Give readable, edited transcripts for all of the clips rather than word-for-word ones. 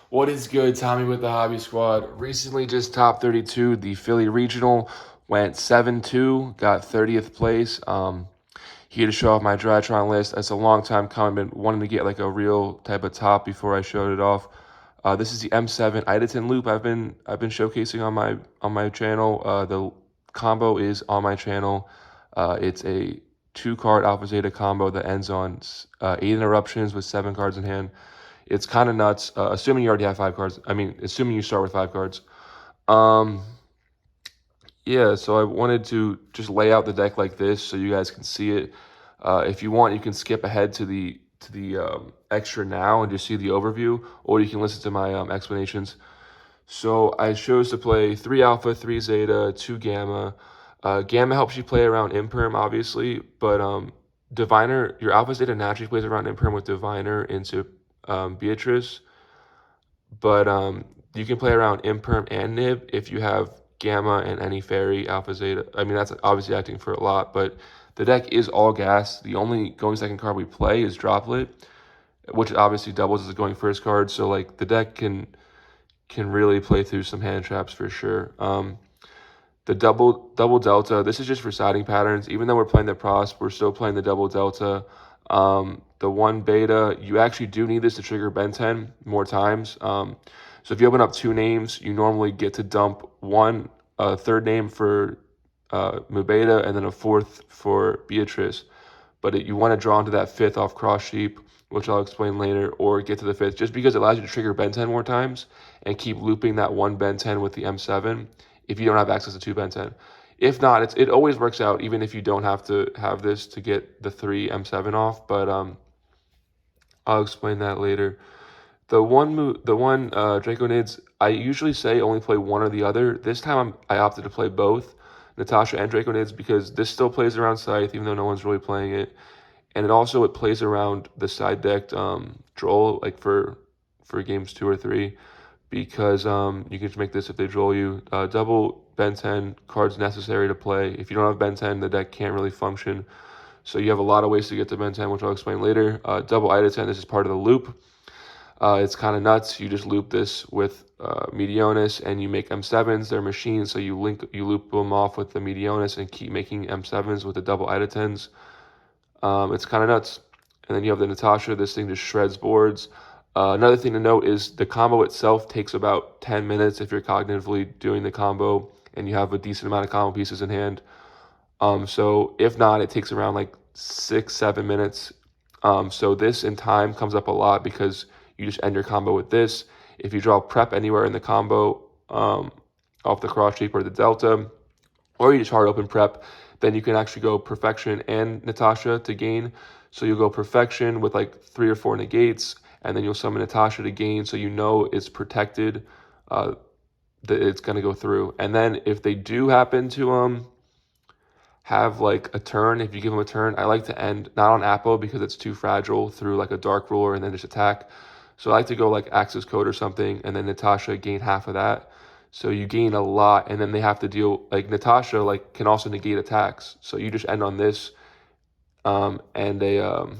What is good, Tommy with the Hobby Squad? Recently just top 32, the Philly Regional went 7-2, got 30th place. Here to show off my DRYTRON list. That's a long time coming, been wanting to get like a real type of top before I showed it off. This is the M7 Idaten loop I've been showcasing on my channel. The combo is on my channel. It's a 2-card Alpha Zeta combo that ends on 8 interruptions with 7 cards in hand. It's kind of nuts, assuming you already have 5 cards. I mean, assuming you start with 5 cards. Um, yeah, so I wanted to just lay out the deck like this so you guys can see it. If you want, you can skip ahead to the extra now and just see the overview, or you can listen to my explanations. So I chose to play 3 alpha, 3 zeta, 2 gamma. Gamma helps you play around imperm, obviously, but diviner, your alpha zeta naturally plays around imperm with diviner into Beatrice, but you can play around imperm and nib if you have gamma and any fairy alpha zeta. I mean, that's obviously acting for a lot, but the deck is all gas. The only going second card we play is droplet, which obviously doubles as a going first card. So like the deck can really play through some hand traps for sure. The double delta, this is just for siding patterns. Even though we're playing the pros, we're still playing the double delta. The 1 beta, you actually do need this to trigger benten more times. So if you open up 2 names, you normally get to dump one third name for Mu beta and then a 4th for Beatrice. But you want to draw into that 5th off cross sheep, which I'll explain later, or get to the 5th, just because it allows you to trigger benten more times and keep looping that 1 benten with the M7 if you don't have access to 2 benten. If not, it always works out, even if you don't have to have this to get the 3 M7 off, but I'll explain that later. The one Draconids, I usually say only play one or the other. This time I opted to play both, Natasha and Draconids, because this still plays around Scythe, even though no one's really playing it. And it plays around the side decked Droll, like for games 2 or 3, because you can just make this if they Droll you. Double benten, cards necessary to play. If you don't have benten, the deck can't really function. So you have a lot of ways to get to benten, which I'll explain later. Double Idaten, this is part of the loop. It's kind of nuts. You just loop this with Medionis and you make M7s. They're machines, so you loop them off with the Medionis and keep making M7s with the double Idatens. It's kind of nuts. And then you have the Natasha. This thing just shreds boards. Another thing to note is the combo itself takes about 10 minutes if you're cognitively doing the combo and you have a decent amount of combo pieces in hand. So if not, it takes around like 6-7 minutes. So this in time comes up a lot because you just end your combo with this. If you draw prep anywhere in the combo, off the cross shape or the delta, or you just hard open prep, then you can actually go perfection and Natasha to gain. So you'll go perfection with like 3 or 4 negates, and then you'll summon Natasha to gain, so you know it's protected, that it's gonna go through. And then if they do happen to have like a turn, if you give them a turn, I like to end not on Apple because it's too fragile through like a dark ruler and then just attack. So I like to go like Axis Code or something, and then Natasha gain half of that. So you gain a lot, and then they have to deal, like Natasha like can also negate attacks. So you just end on this and an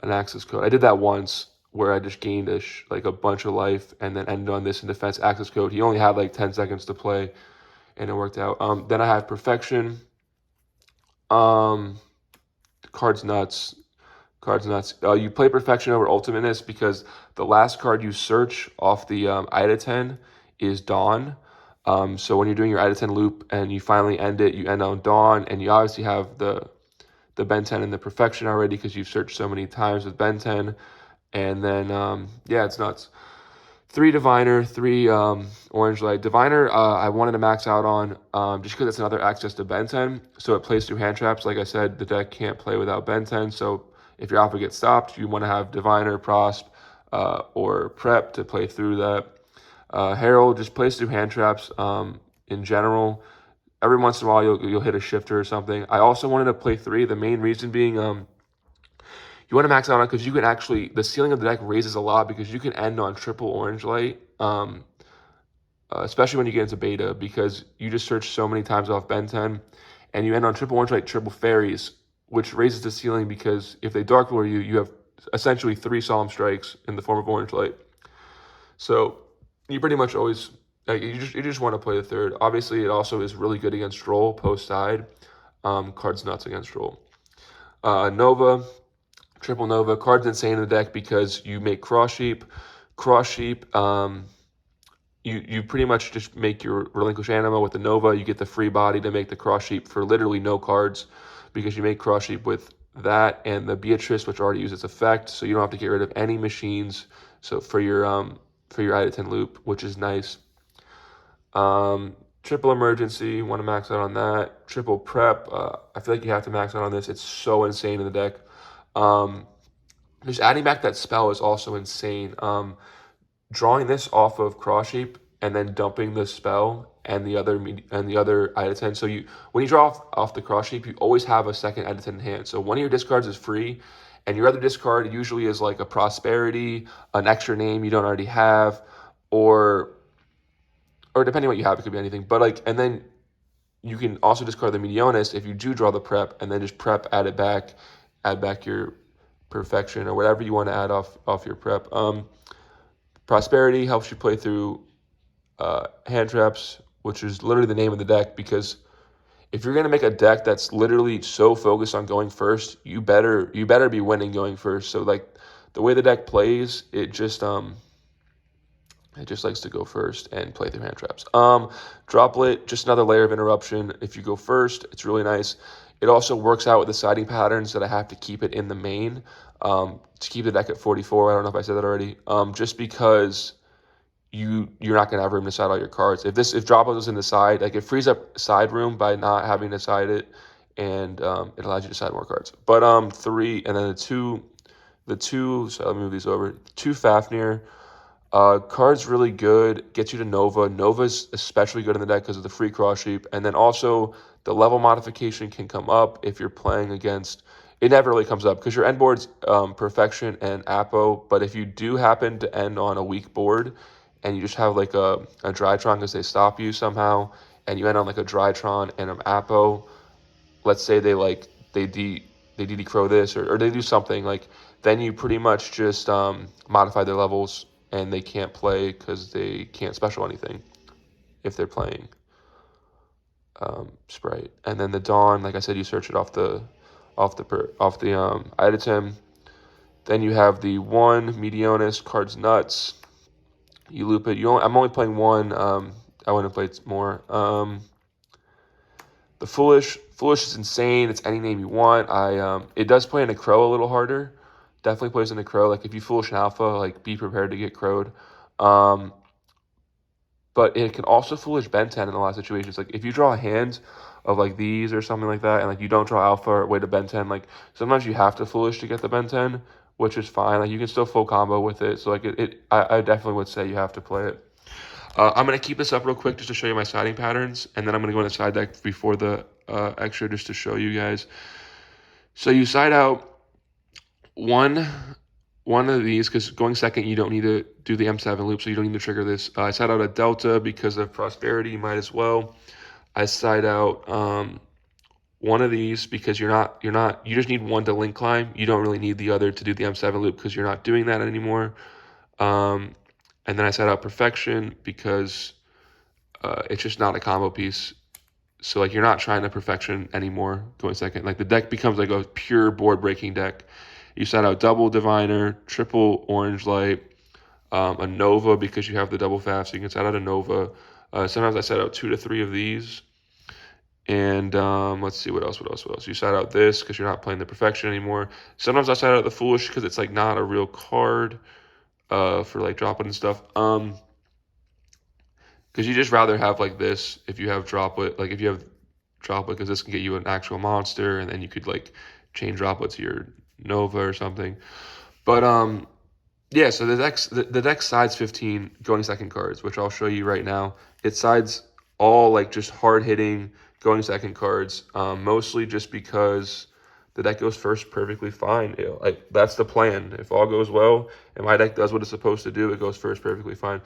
Axis Code. I did that once where I just gained like a bunch of life and then ended on this in defense Axis Code. He only had like 10 seconds to play, and it worked out. Then I have perfection. Card's nuts. Card's nuts. You play perfection over ultimateness because the last card you search off the Idaten is Dawn. So when you're doing your Idaten loop and you finally end it, you end on Dawn, and you obviously have the benten and the perfection already because you've searched so many times with benten. And then yeah, it's nuts. 3 diviner, 3 orange light. Diviner, I wanted to max out on just because it's another access to benten, so it plays through hand traps. Like I said, the deck can't play without benten, so if your alpha gets stopped, you want to have diviner, prosp, or prep to play through that. Herald just plays through hand traps in general. Every once in a while, you'll hit a shifter or something. I also wanted to play 3. The main reason being you want to max out on because you can actually, the ceiling of the deck raises a lot because you can end on triple orange light, especially when you get into beta, because you just search so many times off benten, and you end on triple orange light, triple fairies, which raises the ceiling because if they dark lure you, you have essentially 3 solemn strikes in the form of orange light. So you pretty much always like you just want to play the third. Obviously, it also is really good against Stroll post side. Card's nuts against Stroll. Nova, triple Nova. Card's insane in the deck because you make cross sheep. Cross sheep. You pretty much just make your relinquish anima with the Nova. You get the free body to make the cross sheep for literally no cards because you make cross sheep with that and the Beatrice, which already uses effect, so you don't have to get rid of any machines. So for your Ida loop, which is nice. Triple emergency, want to max out on that. Triple prep, I feel like you have to max out on this. It's so insane in the deck. Just adding back that spell is also insane. Drawing this off of cross sheep and then dumping the spell and the other Ida. So when you draw off the cross sheep, you always have a second Ida in hand. So one of your discards is free, and your other discard usually is like a prosperity, an extra name you don't already have, or depending on what you have, it could be anything. But like, and then you can also discard the Medionis if you do draw the prep, and then just prep, add back your perfection or whatever you want to add off your prep. Prosperity helps you play through hand traps, which is literally the name of the deck, because if you're gonna make a deck that's literally so focused on going first, you better be winning going first. So like the way the deck plays, it just likes to go first and play through hand traps. Droplet, just another layer of interruption. If you go first, it's really nice. It also works out with the siding patterns that I have to keep it in the main to keep the deck at 44. I don't know if I said that already. Just because you're not gonna have room to side all your cards. If Droplet was in the side, like it frees up side room by not having to side it, and it allows you to side more cards. But 3 and then the two. So let me move these over. 2 Fafnir. Card's really good, gets you to Nova. Nova's especially good in the deck because of the free cross sheep. And then also the level modification can come up if you're playing against, it never really comes up because your end board's Perfection and Apo. But if you do happen to end on a weak board and you just have like a DRYTRON because they stop you somehow, and you end on like a DRYTRON and an Apo, let's say they DD Crow this or they do something, like then you pretty much just modify their levels and they can't play because they can't special anything if they're playing Sprite. And then the Dawn, like I said, you search it off the item. Then you have the 1 Medionis, card's nuts. You loop it. I'm only playing 1. I want to play more. The Foolish is insane. It's any name you want. It does play in a Crow a little harder. Definitely plays in a Crow. Like if you Foolish in Alpha, like be prepared to get crowed. But it can also Foolish benten in a lot of situations. Like if you draw a hand of like these or something like that, and like you don't draw Alpha or way to benten, like sometimes you have to Foolish to get the benten, which is fine. Like you can still full combo with it. So like I definitely would say you have to play it. I'm going to keep this up real quick just to show you my siding patterns, and then I'm going to go into side deck before the extra just to show you guys. So you side out one of these, because going second, you don't need to do the M7 loop, so you don't need to trigger this. I side out a Delta because of Prosperity, you might as well. I side out one of these because you just need one to link climb. You don't really need the other to do the M7 loop because you're not doing that anymore. And then I side out Perfection because it's just not a combo piece. So like you're not trying to Perfection anymore going second. Like the deck becomes like a pure board breaking deck. You side out double Diviner, triple Orange Light, a Nova because you have the double Faf, so you can side out a Nova. Sometimes I side out 2 to 3 of these. And let's see, what else? You side out this because you're not playing the Perfection anymore. Sometimes I side out the Foolish because it's like not a real card for like dropping and stuff. Because you just rather have like this if you have Droplet. Like if you have Droplet, because this can get you an actual monster, and then you could like chain Droplet to your Nova or something. But yeah, so the deck sides 15 going second cards, which I'll show you right now. It sides all like just hard hitting going second cards, mostly just because the deck goes first perfectly fine. Like that's the plan. If all goes well and my deck does what it's supposed to do, it goes first perfectly fine.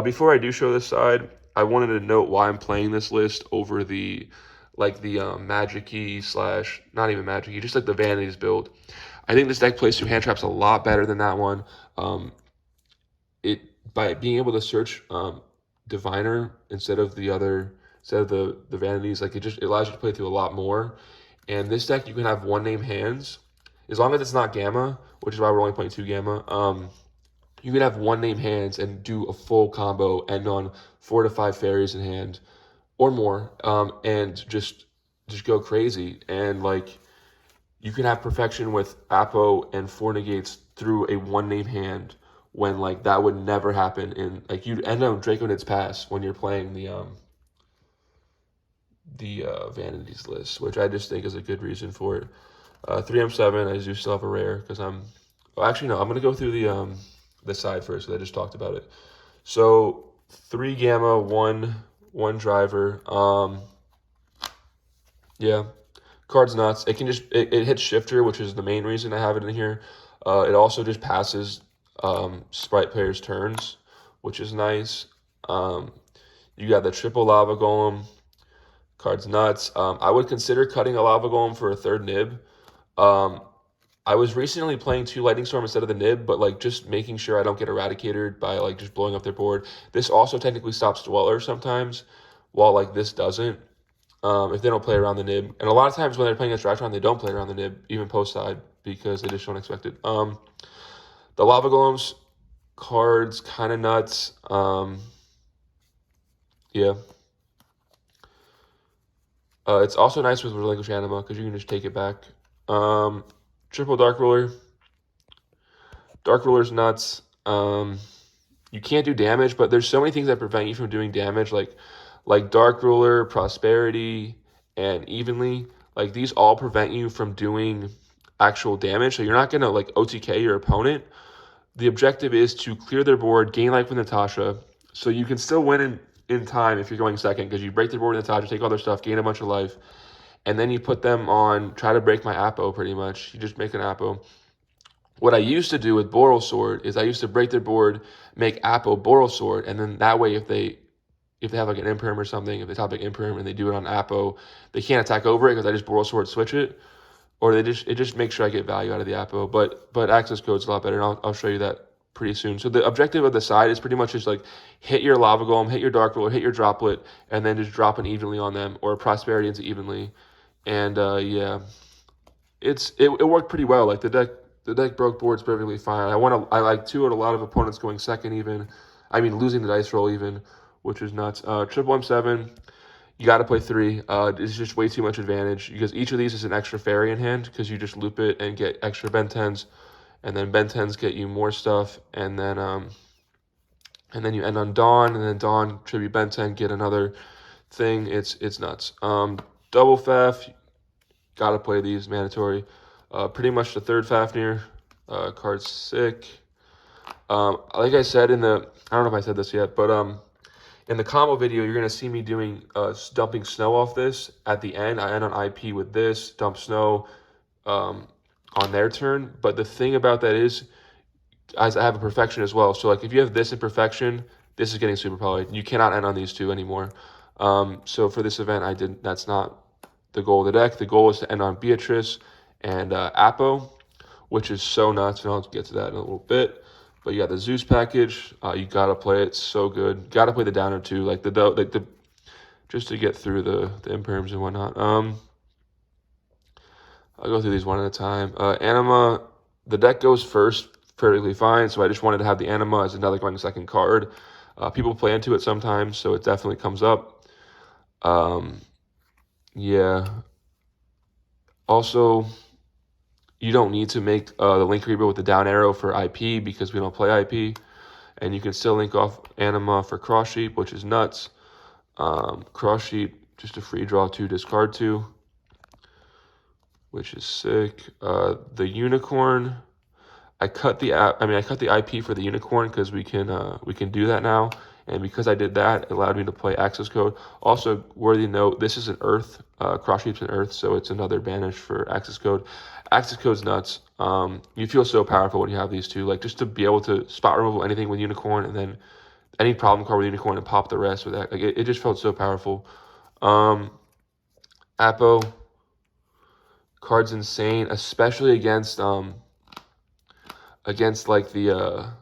Before I do show this side, I wanted to note why I'm playing this list over the Magic-y / not even Magic-y, just like the Vanities build. I think this deck plays through hand traps a lot better than that one. by being able to search Diviner instead of the vanities, like it allows you to play through a lot more. And this deck, you can have one name hands, as long as it's not Gamma, which is why we're only playing 2 Gamma. You can have one name hands and do a full combo, end on 4 to 5 fairies in hand or more, and just go crazy. And like you can have perfection with Apo and 4 negates through a one name hand when like that would never happen in like you'd end on Draconid's Pass when you're playing the vanities list, which I just think is a good reason for it. 3M7, I do still have a rare because well, actually no, I'm gonna go through the side first because I just talked about it. So 3 Gamma, one driver. Yeah, card's nuts. It can it hits shifter, which is the main reason I have it in here. It also just passes sprite players' turns, which is nice. You got the triple lava golem. Card's nuts. I would consider cutting a lava golem for a 3rd nib. I was recently playing 2 lightning storm instead of the nib, but like just making sure I don't get eradicated by like just blowing up their board. This also technically stops dweller sometimes, while like this doesn't. If they don't play around the nib. And a lot of times when they're playing against DRYTRON, they don't play around the nib, even post side, because they just don't expect it. The lava golems cards kind of nuts. Yeah. It's also nice with Relinquish Anima because you can just take it back. Triple Dark Ruler. Dark Ruler's nuts. You can't do damage, but there's so many things that prevent you from doing damage, like Dark Ruler, Prosperity, and Evenly. Like these all prevent you from doing actual damage. So you're not gonna like OTK your opponent. The objective is to clear their board, gain life with Natasha, so you can still win in time if you're going second, because you break their board with Natasha, take all their stuff, gain a bunch of life, and then you put them on, try to break my Apo pretty much. You just make an Apo. What I used to do with Boral Sword is I used to break their board, make Apo Boral Sword, and then that way if they have like an Imperm or something, if they top like Imperm and they do it on Apo, they can't attack over it because I just Boral Sword switch it, or it just makes sure I get value out of the Apo. But access code's a lot better, and I'll show you that pretty soon. So the objective of the side is pretty much just like hit your Lava Golem, hit your Dark Ruler, hit your Droplet, and then just drop an Evenly on them, or Prosperity into Evenly. And yeah, it worked pretty well. Like the deck broke boards perfectly fine. I like 2 out a lot of opponents going second even. I mean losing the dice roll even, which is nuts. Triple M7, you got to play 3. It's just way too much advantage because each of these is an extra fairy in hand because you just loop it and get extra bentens, and then bentens get you more stuff, and then you end on Dawn, and then Dawn tribute benten, get another thing. It's nuts. Double Faf, got to play these, mandatory. Pretty much the 3rd Fafnir. Card's sick. Like I said I don't know if I said this yet, but in the combo video, you're going to see me doing dumping snow off this. At the end, I end on IP with this, dump snow on their turn. But the thing about that is, I have a perfection as well. So like if you have this in perfection, this is getting super powered. You cannot end on these 2 anymore. So for this event, that's not the goal of the deck. The goal is to end on Beatrice and Apo, which is so nuts, and I'll get to that in a little bit. But you got the Zeus package. You gotta play it. So good. Gotta play the downer too, like the just to get through the imperms and whatnot. I'll go through these one at a time. Anima, the deck goes first perfectly fine, so I just wanted to have the Anima as another going second card. People play into it sometimes, so it definitely comes up. Yeah. Also, you don't need to make the link reaper with the down arrow for IP because we don't play IP. And you can still link off Anima for Cross Sheep, which is nuts. Cross Sheep, just a free draw 2, discard 2, which is sick. The Unicorn, I cut the IP for the Unicorn because we can do that now. And because I did that, it allowed me to play access code. Also, worthy note, this is an Earth. Cross Sheep's an Earth, so it's another banish for access code. Access code's nuts. You feel so powerful when you have these 2. Like, just to be able to spot removal anything with Unicorn, and then any problem card with Unicorn and pop the rest with that. Like, it just felt so powerful. Apo, card's insane, especially against like the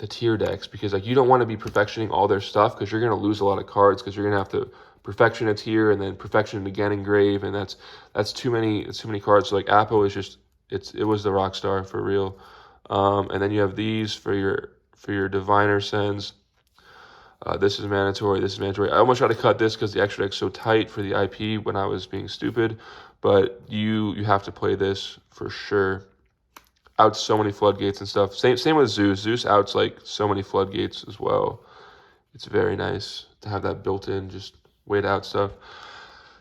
tier decks, because like you don't want to be perfectioning all their stuff, because you're going to lose a lot of cards, because you're going to have to perfection a tier and then perfection it again in grave, and that's too many cards. So like Apo is just it was the rock star for real. And then you have these for your diviner sends. This is mandatory. This is mandatory. I almost tried to cut this because the extra deck's so tight for the IP when I was being stupid, but you have to play this for sure. Outs so many floodgates and stuff. Same with Zeus. Zeus outs like so many floodgates as well. It's very nice to have that built in, just wait out stuff.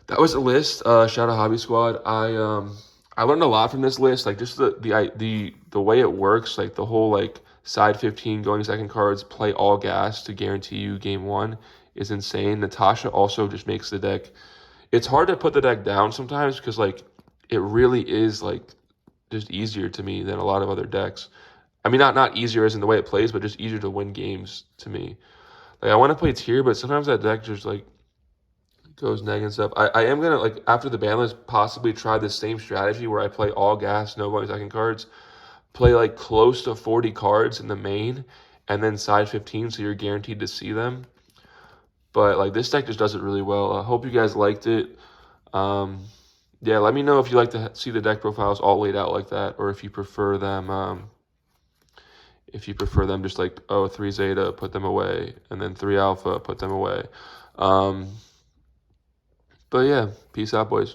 That was a list. Shout out Hobby Squad. I learned a lot from this list. Like just the way it works. Like the whole like side 15 going second cards, play all gas to guarantee you game 1 is insane. Natasha also just makes the deck. It's hard to put the deck down sometimes because like it really is like just easier to me than a lot of other decks. I mean, not easier as in the way it plays, but just easier to win games to me. Like I want to play tier, but sometimes that deck just like goes neg and stuff. I am gonna like after the ban list possibly try the same strategy where I play all gas, no going second cards, play like close to 40 cards in the main, and then side 15 so you're guaranteed to see them. But like this deck just does it really well. I hope you guys liked it. Yeah, let me know if you like to see the deck profiles all laid out like that, or if you prefer them. Just like 3 Zeta, put them away, and then 3 Alpha, put them away. But yeah, peace out, boys.